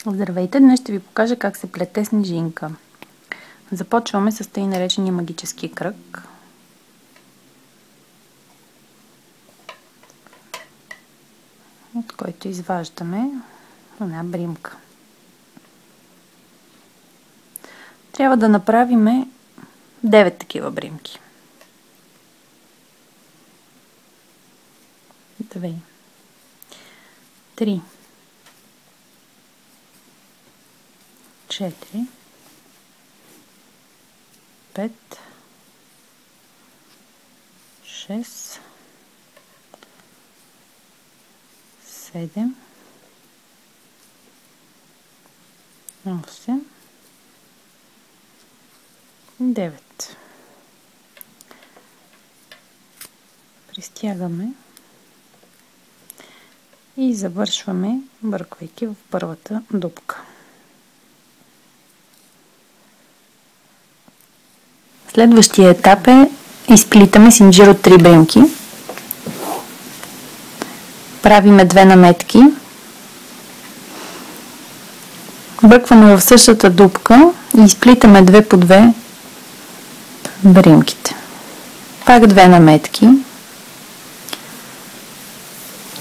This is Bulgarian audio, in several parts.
Здравейте! Днес ще ви покажа как се плете снежинка. Започваме с тъй наречения магически кръг. От който изваждаме една бримка. Трябва да направим 9 такива бримки. 2, 3, 4, 5, 6, 7, 8, 9. Пристягаме и завършваме, бърквайки в първата дупка. Следващия етап е изплитаме синджир от 3 бримки. Правиме 2 наметки. Бъркваме в същата дупка и изплитаме 2 по 2 бримките. Пак 2 наметки.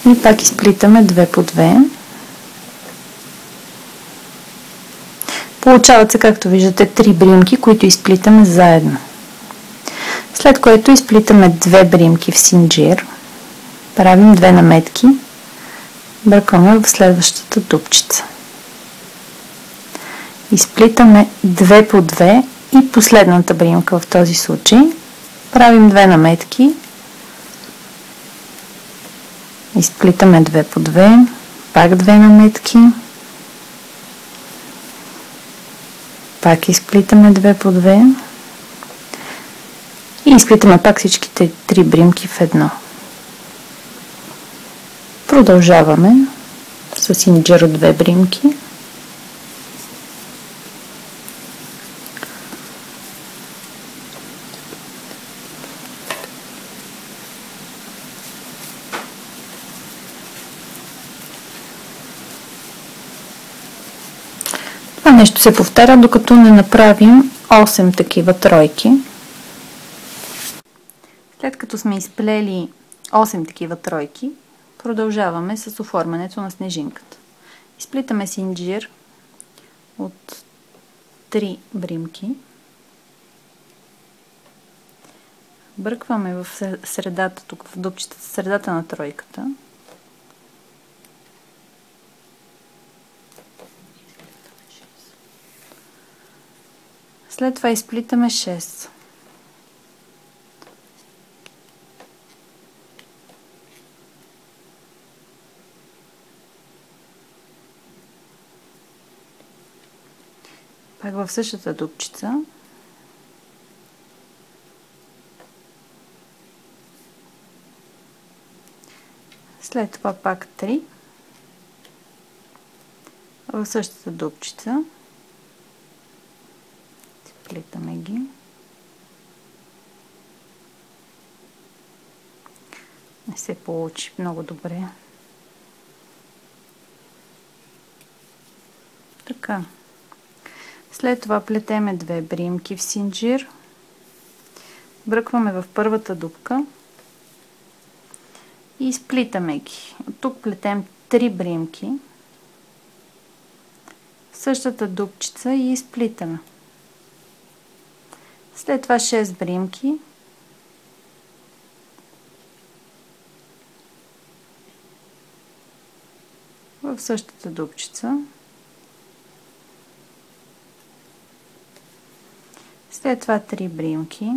И пак изплитаме 2 по 2. Получават се, както виждате, 3 бримки, които изплитаме заедно. След което изплитаме 2 бримки в синджир. Правим 2 наметки. Бъркаме в следващата дупчица. Изплитаме 2 по 2 и последната бримка в този случай. Правим 2 наметки. Изплитаме 2 по 2. Пак 2 наметки. Пак изплитаме 2 по 2 и изплитаме пак всичките 3 бримки в едно. Продължаваме с синджир от 2 бримки. Това нещо се повтаря, докато не направим 8 такива тройки. След като сме изплели 8 такива тройки, продължаваме с оформянето на снежинката. Изплитаме синджир от 3 бримки. Бъркваме в средата, тук в дупчетата, средата на тройката. След това изплитаме 6. Пак в същата дупчица. След това пак 3. В същата дупчица. Сплитаме ги. Не се получи много добре. Така. След това плетеме 2 бримки в синджир. Бръкваме в първата дупка и изплитаме ги. От тук плетем 3 бримки в същата дупчица и изплитаме. След това 6 бримки. В същата дупчица. След това 3 бримки.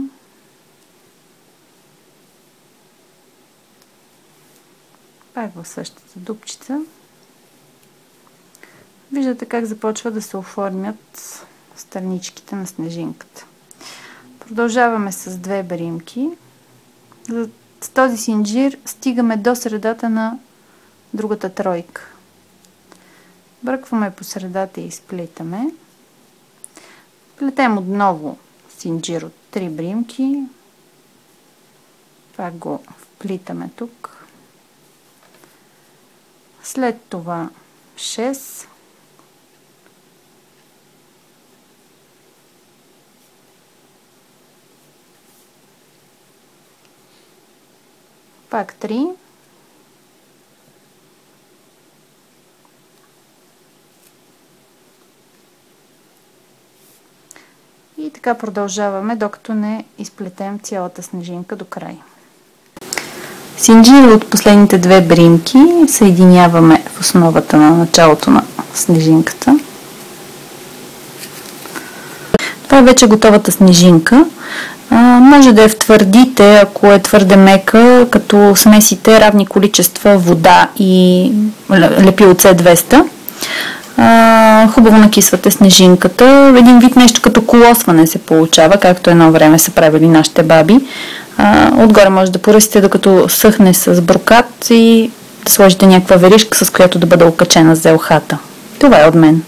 Пак в същата дупчица. Виждате как започва да се оформят страничките на снежинката. Продължаваме с 2 бримки. С този синджир стигаме до средата на другата тройка. Бъркваме по средата и изплитаме. Плетем отново синджир от 3 бримки. Пак го вплитаме тук. След това 6. Пак 3. И така продължаваме, докато не изплетем цялата снежинка до край. Синджира от последните две бримки съединяваме в основата на началото на снежинката. Това е вече готовата снежинка. Може да я втвърдите, ако е твърде мека, като смесите равни количества вода и лепило C200. Хубаво накисвате снежинката. Един вид нещо като колосване се получава, както едно време са правили нашите баби. Отгоре може да поръсите, докато съхне с брокат и да сложите някаква веришка, с която да бъде окачена за елхата. Това е от мен.